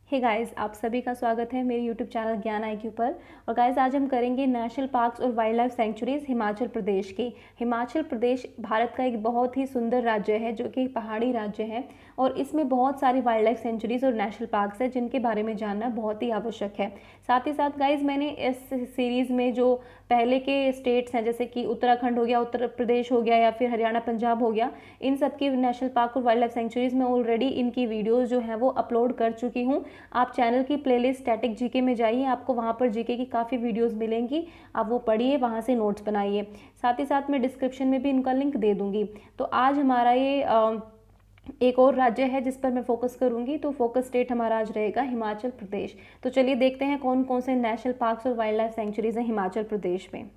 Hey guys, आप सभी का स्वागत है मेरे यूट्यूब चैनल ज्ञान IQ पर। और गाइस, आज हम करेंगे नेशनल पार्क्स और wild life centuries Himachal Pradesh की। हिमाचल प्रदेश भारत का एक बहुत ही सुंदर राज्य है जो कि पहाड़ी राज्य है और इसमें बहुत सारी वाइल्ड लाइफ सेंचुरीज और नेशनल पार्क्स है जिनके बारे में जानना बहुत ही आवश्यक है। साथ ही साथ गाइज, मैंने इस सीरीज़ में जो पहले के स्टेट्स हैं जैसे कि उत्तराखंड हो गया, उत्तर प्रदेश हो गया या फिर हरियाणा पंजाब हो गया, इन सब की नेशनल पार्क और वाइल्ड लाइफ सेंचुरीज में ऑलरेडी इनकी वीडियोज़ जो हैं वो अपलोड कर चुकी हूँ। आप चैनल की प्लेलिस्ट स्टैटिक जीके में जाइए, आपको वहाँ पर जीके की काफ़ी वीडियोस मिलेंगी। आप वो पढ़िए, वहाँ से नोट्स बनाइए। साथ ही साथ मैं डिस्क्रिप्शन में भी इनका लिंक दे दूँगी। तो आज हमारा ये एक और राज्य है जिस पर मैं फोकस करूंगी। तो फोकस स्टेट हमारा आज रहेगा हिमाचल प्रदेश। तो चलिए देखते हैं कौन कौन से नेशनल पार्क्स और वाइल्ड लाइफ सेंचुरीज हैं हिमाचल प्रदेश में।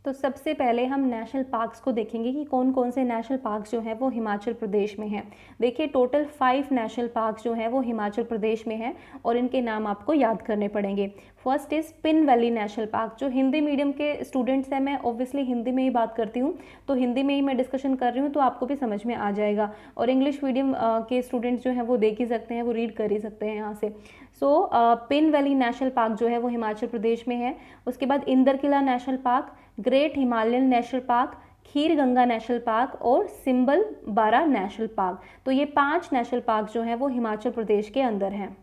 तो सबसे पहले हम नेशनल पार्क्स को देखेंगे कि कौन कौन से नेशनल पार्क्स जो हैं वो हिमाचल प्रदेश में हैं। देखिए, टोटल 5 नेशनल पार्क्स जो हैं वो हिमाचल प्रदेश में हैं और इनके नाम आपको याद करने पड़ेंगे। First is pin valley national park. जो हिंदी मीडियम के स्टूडेंट्स हैं, मैं ऑब्वियसली हिंदी में ही बात करती हूँ, तो हिंदी में ही मैं डिस्कशन कर रही हूँ तो आपको भी समझ में आ जाएगा। और इंग्लिश मीडियम के स्टूडेंट्स जो हैं वो देख ही सकते हैं, वो रीड कर ही सकते हैं यहाँ से। So Pin valley national park जो है वो हिमाचल प्रदेश में है। उसके बाद Inderkilla national park, great Himalayan national park, Kheer Ganga national park और सिंबल बारा नेशनल पार्क। तो ये 5 नेशनल पार्क जो हैं वो हिमाचल प्रदेश के अंदर हैं।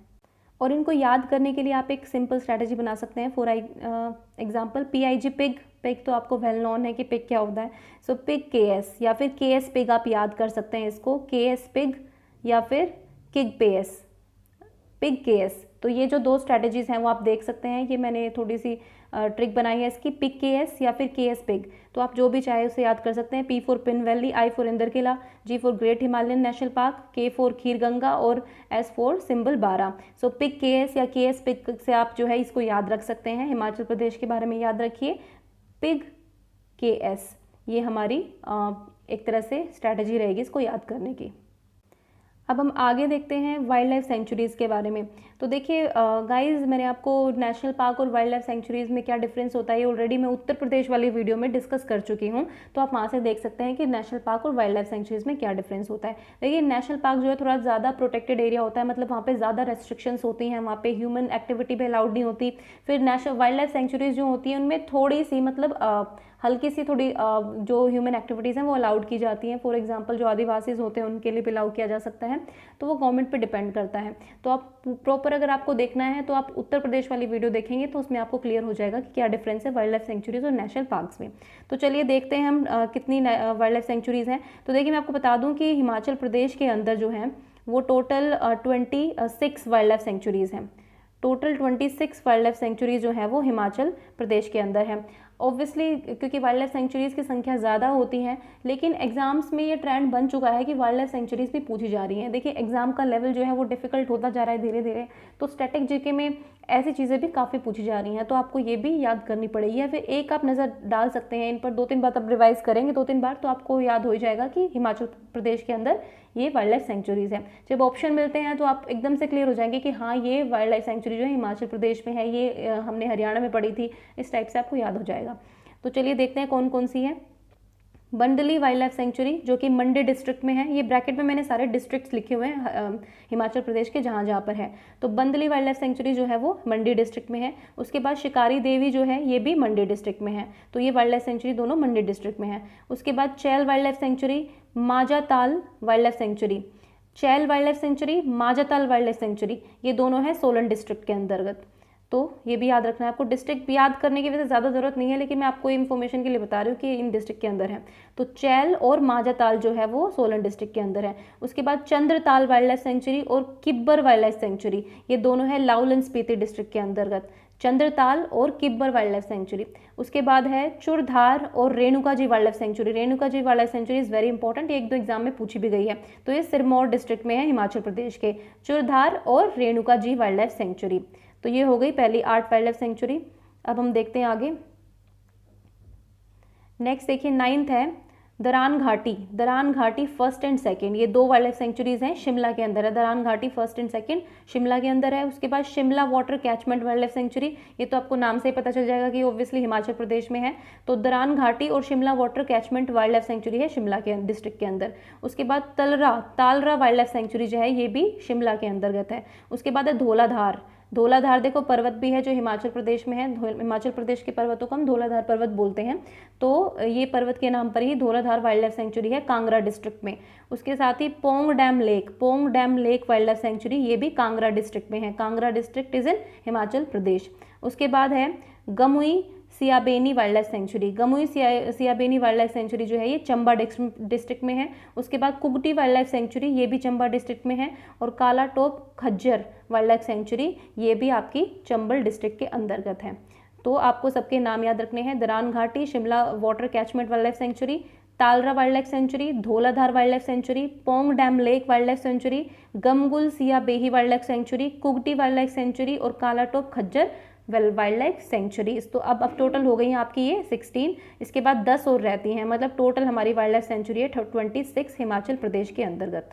और इनको याद करने के लिए आप एक सिंपल स्ट्रैटेजी बना सकते हैं। For example, PIG pig. Pig तो आपको वेल नॉन है कि पिग क्या होता है। सो पिग KS या फिर KS पिग आप याद कर सकते हैं इसको, KS पिग या फिर किग PS, पिग KS। तो ये जो 2 स्ट्रैटेजीज हैं वो आप देख सकते हैं। ये मैंने थोड़ी सी ट्रिक बनाई है इसकी, पिग KS या फिर KS पिग। तो आप जो भी चाहे उसे याद कर सकते हैं। P for Pin valley, I for Inderkilla, G for great Himalayan national park, K for Kheer Ganga और S for Simbalbara. So pig KS या KS पिग से आप जो है इसको याद रख सकते हैं। हिमाचल प्रदेश के बारे में याद रखिए, पिग KS। ये हमारी एक तरह से स्ट्रैटेजी रहेगी इसको याद करने की। अब हम आगे देखते हैं वाइल्ड लाइफ सेंचुरीज़ के बारे में। तो देखिए गाइस, मैंने आपको नेशनल पार्क और वाइल्ड लाइफ सेंचुरीज़ में क्या डिफरेंस होता है ऑलरेडी मैं उत्तर प्रदेश वाली वीडियो में डिस्कस कर चुकी हूँ। तो आप वहाँ से देख सकते हैं कि नेशनल पार्क और वाइल्ड लाइफ सेंचुरीज़ में क्या डिफरेंस होता है। देखिए, नेशनल पार्क जो है थोड़ा ज़्यादा प्रोटेक्टेड एरिया होता है, मतलब वहाँ पर ज़्यादा रेस्ट्रिक्शंस होती हैं, वहाँ पर ह्यूमन एक्टिविटी भी अलाउड नहीं होती। फिर नेशनल वाइल्ड लाइफ सेंचुरीज़ जो होती हैं उनमें थोड़ी सी मतलब हल्की सी थोड़ी जो ह्यूमन एक्टिविटीज़ हैं वो अलाउड की जाती हैं। फॉर एग्जांपल, जो आदिवासीज होते हैं उनके लिए भी अलाउ किया जा सकता है। तो वो गवर्नमेंट पे डिपेंड करता है। तो आप प्रॉपर अगर आपको देखना है तो आप उत्तर प्रदेश वाली वीडियो देखेंगे तो उसमें आपको क्लियर हो जाएगा कि क्या डिफरेंस है वाइल्ड लाइफ सेंचुरीज और नेशनल पार्क्स में। तो चलिए देखते हैं हम कितनी वाइल्ड लाइफ सेंचुरीज हैं। तो देखिए, मैं आपको बता दूँ कि हिमाचल प्रदेश के अंदर जो है वो टोटल 26 वाइल्ड लाइफ सेंचुरीज़ हैं। टोटल 26 वाइल्ड लाइफ सेंचुरीज जो है वो हिमाचल प्रदेश के अंदर है। ऑब्वियसली क्योंकि वाइल्ड लाइफ सेंचुरीज़ की संख्या ज़्यादा होती है, लेकिन एग्जाम्स में ये ट्रेंड बन चुका है कि वाइल्ड लाइफ सेंचुरीज़ भी पूछी जा रही हैं। देखिए, एग्जाम का लेवल जो है वो डिफिकल्ट होता जा रहा है धीरे धीरे, तो स्टैटिक जीके में ऐसी चीज़ें भी काफ़ी पूछी जा रही हैं। तो आपको ये भी याद करनी पड़ेगी, या फिर एक आप नज़र डाल सकते हैं इन पर। 2-3 बार आप रिवाइज करेंगे 2-3 बार तो आपको याद हो जाएगा कि हिमाचल प्रदेश के अंदर ये वाइल्ड लाइफ सेंचुरीज़ है। जब ऑप्शन मिलते हैं तो आप एकदम से क्लियर हो जाएंगे कि हाँ, ये वाइल्ड लाइफ सेंचुरी जो है हिमाचल प्रदेश में है, ये हमने हरियाणा में पढ़ी थी। इस टाइप से आपको याद हो जाएगा। तो चलिए देखते हैं कौन कौन सी है। बंडली वाइल्ड लाइफ सेंचुरी जो कि मंडी डिस्ट्रिक्ट में है। ये ब्रैकेट में मैंने सारे डिस्ट्रिक्ट्स लिखे हुए हैं हिमाचल प्रदेश के जहाँ जहाँ पर है। तो बंदली वाइल्ड लाइफ सेंचुरी जो है वो मंडी डिस्ट्रिक्ट में है। उसके बाद शिकारी देवी जो है ये भी मंडी डिस्ट्रिक्ट में है। तो ये वाइल्ड लाइफ सेंचुरी दोनों मंडी डिस्ट्रिक्ट में है। उसके बाद Chail wild life sanctuary, Majathal wild life sanctuary. Chail wild life sanctuary, Majathal wild life sanctuary, ये दोनों है सोलन डिस्ट्रिक्ट के अंतर्गत। तो ये भी याद रखना है आपको। डिस्ट्रिक्ट भी याद करने की वजह से ज़्यादा ज़रूरत नहीं है, लेकिन मैं आपको इन्फॉर्मेशन के लिए बता रही हूँ कि इन डिस्ट्रिक्ट के अंदर है। तो चैल और माजाताल जो है वो सोलन डिस्ट्रिक्ट के अंदर है। उसके बाद चंद्रताल वाइल्ड लाइफ सेंचुरी और किब्बर वाइल्ड लाइफ सेंचुरी, ये दोनों है लाहौल स्पीति डिस्ट्रिक्ट के अंतर्गत। चंद्रताल और किब्बर वाइल्ड लाइफ सेंचुरी। उसके बाद है चुरधार और Renuka ji wild life sanctuary. Renuka ji wild life sanctuary is very important, ये 1-2 एग्जाम में पूछी भी गई है। तो ये सिरमौर डिस्ट्रिक्ट में है हिमाचल प्रदेश के, चुरधार और Renuka ji wild life sanctuary. तो ये हो गई पहली 8 वाइल्ड लाइफ सेंचुरी। अब हम देखते हैं आगे। नेक्स्ट देखिए 9th है दरान घाटी फर्स्ट एंड सेकंड, ये दो वाइल्ड लाइफ सेंचुरीज हैं शिमला के अंदर है। दरान घाटी फर्स्ट एंड सेकंड शिमला के अंदर है। उसके बाद Shimla water catchment wild life sanctuary, ये तो आपको नाम से ही पता चल जाएगा कि ऑब्वियसली हिमाचल प्रदेश में है। तो दरान घाटी और Shimla water catchment wild life sanctuary है शिमला के डिस्ट्रिक्ट के अंदर। उसके बाद तालरा वाइल्ड लाइफ सेंचुरी जो है ये भी शिमला के अंतर्गत है। उसके बाद है धौलाधार देखो पर्वत भी है जो हिमाचल प्रदेश में है। हिमाचल प्रदेश के पर्वतों को हम धौलाधार पर्वत बोलते हैं, तो ये पर्वत के नाम पर ही धौलाधार वाइल्ड लाइफ सेंचुरी है कांगड़ा डिस्ट्रिक्ट में। उसके साथ ही Pong dam lake wild life sanctuary, ये भी कांगड़ा डिस्ट्रिक्ट में है। Kangra district is in Himachal Pradesh. उसके बाद है Gamgul Siyabehi wild life sanctuary. Gamgul Siyabehi wild life sanctuary जो है ये चंबा डिस्ट्रिक्ट में है। उसके बाद कुगटी वाइल्ड लाइफ सेंचुरी, ये भी चंबा डिस्ट्रिक्ट में है। और Kalatop Khajjiar wild life sanctuary, ये भी आपकी चंबल डिस्ट्रिक्ट के अंतर्गत है। तो आपको सबके नाम याद रखने हैं, Daranghati, Shimla water catchment wild life sanctuary, Talra wild life sanctuary, Dhauladhar wild life sanctuary, Pong dam lake wild life sanctuary, Gamgul Siyabehi wild life sanctuary, Kugti wild life sanctuary और Kalatop Khajjiar wild life sanctuaries. तो अब टोटल हो गई हैं आपकी ये 16। इसके बाद 10 और रहती हैं, मतलब टोटल हमारी वाइल्ड लाइफ सेंचुरी है 26 हिमाचल प्रदेश के अंतर्गत।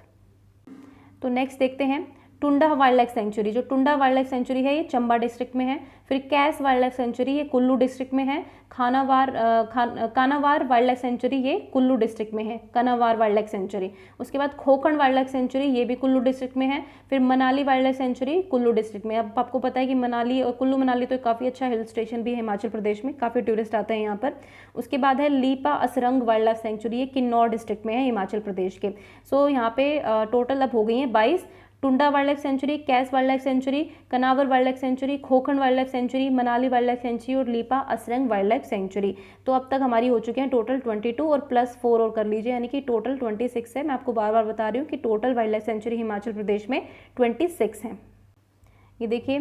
तो नेक्स्ट देखते हैं टुंडा वाइल्ड लाइफ सेंचुरी। जो टुंडा वाइल्ड लाइफ सेंचुरी है ये चंबा डिस्ट्रिक्ट में है। फिर कैस वाइल्ड लाइफ सेंचुरी ये कुल्लू डिस्ट्रिक्ट में है। कानावार वाइल्ड लाइफ सेंचुरी ये कुल्लू डिस्ट्रिक्ट में है, कानावार वाइल्ड लाइफ सेंचुरी। उसके बाद खोखंड वाइल्ड लाइफ सेंचुरी, ये भी कुल्लू डिस्ट्रिक्ट में है। फिर Manali wild life sanctuary Kullu district में। अब आपको पता है कि मनाली और कुल्लू मनाली तो काफ़ी अच्छा हिल स्टेशन भी है हिमाचल प्रदेश में, काफ़ी टूरिस्ट आते हैं यहाँ पर। उसके बाद है लीपा असरंग वाइल्ड लाइफ सेंचुरी, ये किन्नौर डिस्ट्रिक्ट में है हिमाचल प्रदेश के। सो यहाँ पे टोटल अब हो गई हैं 22। Tundah wild life sanctuary, Kais wild life sanctuary, Kanawar wild life sanctuary, Khokhan wild life sanctuary, Manali wild life sanctuary और Lippa Asrang wild life sanctuary. तो अब तक हमारी हो चुके हैं टोटल 22 और +4 और कर लीजिए, यानी कि टोटल 26 है। मैं आपको बार बार बता रही हूँ कि total wild life sanctuary Himachal Pradesh में 26 हैं। ये देखिए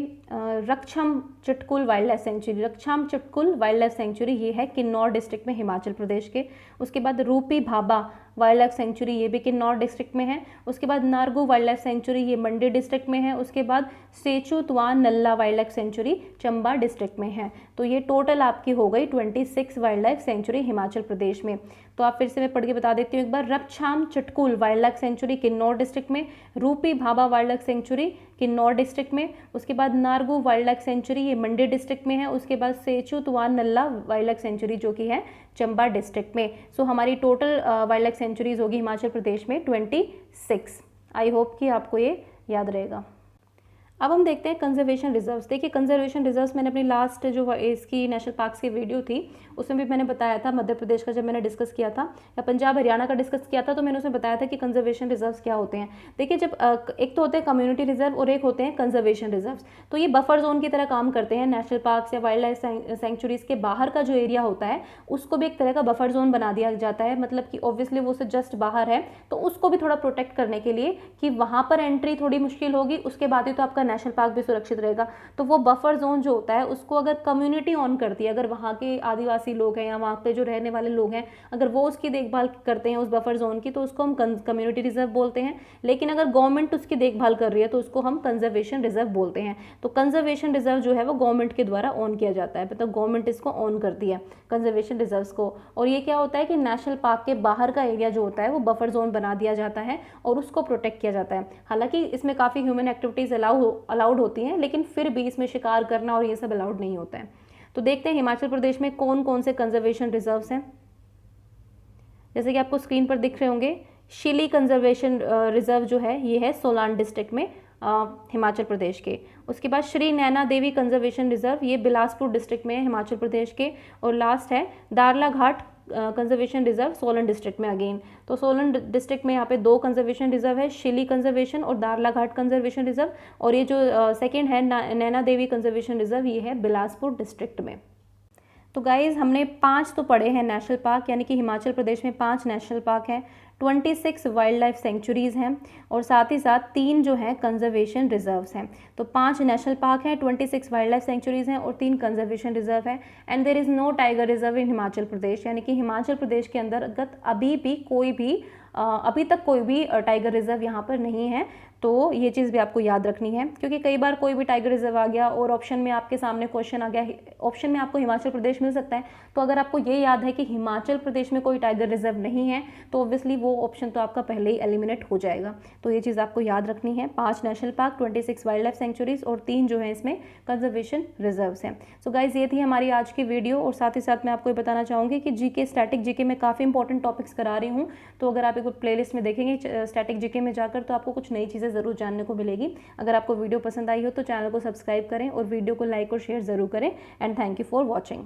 Rakchham Chitkul wild life sanctuary, Rakchham Chitkul wild life sanctuary ये है किन्नौर डिस्ट्रिक्ट में हिमाचल प्रदेश के। उसके बाद रूपी भाबा वाइल्ड लाइफ सेंचुरी, ये भी किन्नौर डिस्ट्रिक्ट में है। उसके बाद नारगू वाइल्ड लाइफ सेंचुरी, ये मंडी डिस्ट्रिक्ट में है। उसके बाद Sechu Tuan Nala wild life sanctuary Chamba district में है। तो ये टोटल आपकी हो गई 26 wild life sanctuary Himachal Pradesh में। तो आप फिर से मैं पढ़ के बता देती हूँ एक बार। Rakchham Chitkul wild life sanctuary Kinnaur district में, Rupi Bhaba wild life sanctuary Kinnaur district में। उसके बाद नारगू वाइल्ड लाइफ सेंचुरी, ये मंडी डिस्ट्रिक्ट में है। उसके बाद Sechu Tuan Nala wild life sanctuary जो कि है चंबा डिस्ट्रिक्ट में। सो हमारी टोटल वाइल्ड लाइफ सेंचुरीज होगी हिमाचल प्रदेश में 26। आई होप कि आपको ये याद रहेगा। अब हम देखते हैं कंजर्वेशन रिजर्व्स। देखिए कंजर्वेशन रिजर्व्स मैंने अपनी लास्ट जो इसकी नेशनल पार्क्स की वीडियो थी उसमें भी मैंने बताया था, मध्य प्रदेश का जब मैंने डिस्कस किया था या पंजाब हरियाणा का डिस्कस किया था तो मैंने उसमें बताया था कि कंजर्वेशन रिजर्व्स क्या होते हैं। देखिए जब एक तो होते हैं कम्युनिटी रिजर्व और एक होते हैं कंजर्वेशन रिजर्व्स। तो ये बफर जोन की तरह काम करते हैं। नेशनल पार्क्स या वाइल्ड लाइफ सेंचुरीज के बाहर का जो एरिया होता है उसको भी एक तरह का बफर जोन बना दिया जाता है, मतलब कि ऑब्वियसली वो उससे जस्ट बाहर है तो उसको भी थोड़ा प्रोटेक्ट करने के लिए कि वहाँ पर एंट्री थोड़ी मुश्किल होगी, उसके बाद ही तो आपका नेशनल पार्क भी सुरक्षित रहेगा। तो वो बफर जोन जो होता है उसको अगर कम्युनिटी ऑन करती है, अगर वहाँ के आदिवासी लोग हैं या वहाँ पे जो रहने वाले लोग हैं अगर वो उसकी देखभाल करते हैं उस बफर जोन की तो उसको हम कम्युनिटी रिजर्व बोलते हैं। लेकिन अगर गवर्नमेंट उसकी देखभाल कर रही है तो उसको हम कंजर्वेशन रिजर्व बोलते हैं। तो कंजर्वेशन रिजर्व जो है वो गवर्नमेंट के द्वारा ऑन किया जाता है, मतलब गवर्नमेंट इसको ऑन करती है कंजर्वेशन रिजर्व्स को। और ये क्या होता है कि नेशनल पार्क के बाहर का एरिया जो होता है वो बफर जोन बना दिया जाता है और उसको प्रोटेक्ट किया जाता है। हालांकि इसमें काफ़ी ह्यूमन एक्टिविटीज़ अलाउड होती हैं लेकिन फिर भी इसमें शिकार करना और ये सब अलाउड नहीं होता है। तो देखते हैं हिमाचल प्रदेश में कौन कौन से कंजर्वेशन रिजर्व्स हैं। जैसे कि आपको स्क्रीन पर दिख रहे होंगे, शिली कंजर्वेशन रिजर्व जो है ये है सोलान डिस्ट्रिक्ट में हिमाचल प्रदेश के। उसके बाद श्री नैना देवी कंजर्वेशन रिजर्व, ये बिलासपुर डिस्ट्रिक्ट में है हिमाचल प्रदेश के। और लास्ट है दारला घाट कंजर्वेशन रिजर्व सोलन डिस्ट्रिक्ट में अगेन। तो सोलन डिस्ट्रिक्ट में यहाँ पे 2 कंजर्वेशन रिजर्व है, शिली कंजर्वेशन और दारला घाट कंजर्वेशन रिजर्व। और ये जो सेकेंड है नैना देवी कंजर्वेशन रिजर्व, ये है बिलासपुर डिस्ट्रिक्ट में। तो गाइज हमने 5 तो पढ़े हैं नेशनल पार्क, यानी कि हिमाचल प्रदेश में 5 नेशनल पार्क हैं, 26 वाइल्ड लाइफ सेंचुरीज़ हैं और साथ ही साथ 3 जो हैं कंजर्वेशन रिजर्व्स हैं। तो 5 नेशनल पार्क हैं, 26 वाइल्ड लाइफ सेंचुरीज़ हैं और 3 कंजर्वेशन रिजर्व हैं। And there is no tiger reserve in Himachal Pradesh, यानी कि हिमाचल प्रदेश के अंतर्गत अभी तक कोई भी टाइगर रिजर्व यहाँ पर नहीं है। तो ये चीज़ भी आपको याद रखनी है, क्योंकि कई बार कोई भी टाइगर रिजर्व आ गया और ऑप्शन में आपके सामने क्वेश्चन आ गया, ऑप्शन में आपको हिमाचल प्रदेश मिल सकता है, तो अगर आपको ये याद है कि हिमाचल प्रदेश में कोई टाइगर रिजर्व नहीं है तो ऑब्वियसली वो ऑप्शन तो आपका पहले ही एलिमिनेट हो जाएगा। तो ये चीज़ आपको याद रखनी है। 5 national park, 26 wild life centuries और 3 जो है इसमें कंजर्वेशन रिजर्व्स हैं। सो गाइज ये थी हमारी आज की वीडियो, और साथ ही साथ मैं आपको ये बताना चाहूँगी कि जीके स्टैटिक जीके में काफ़ी इंपॉर्टेंट टॉपिक्स करा रही हूँ, तो अगर आप एक प्लेलिस्ट में देखेंगे स्टैटिक जीके में जाकर तो आपको कुछ नई चीज़ें ज़रूर जानने को मिलेगी। अगर आपको वीडियो पसंद आई हो तो चैनल को सब्सक्राइब करें और वीडियो को लाइक और शेयर ज़रूर करें। And thank you for watching.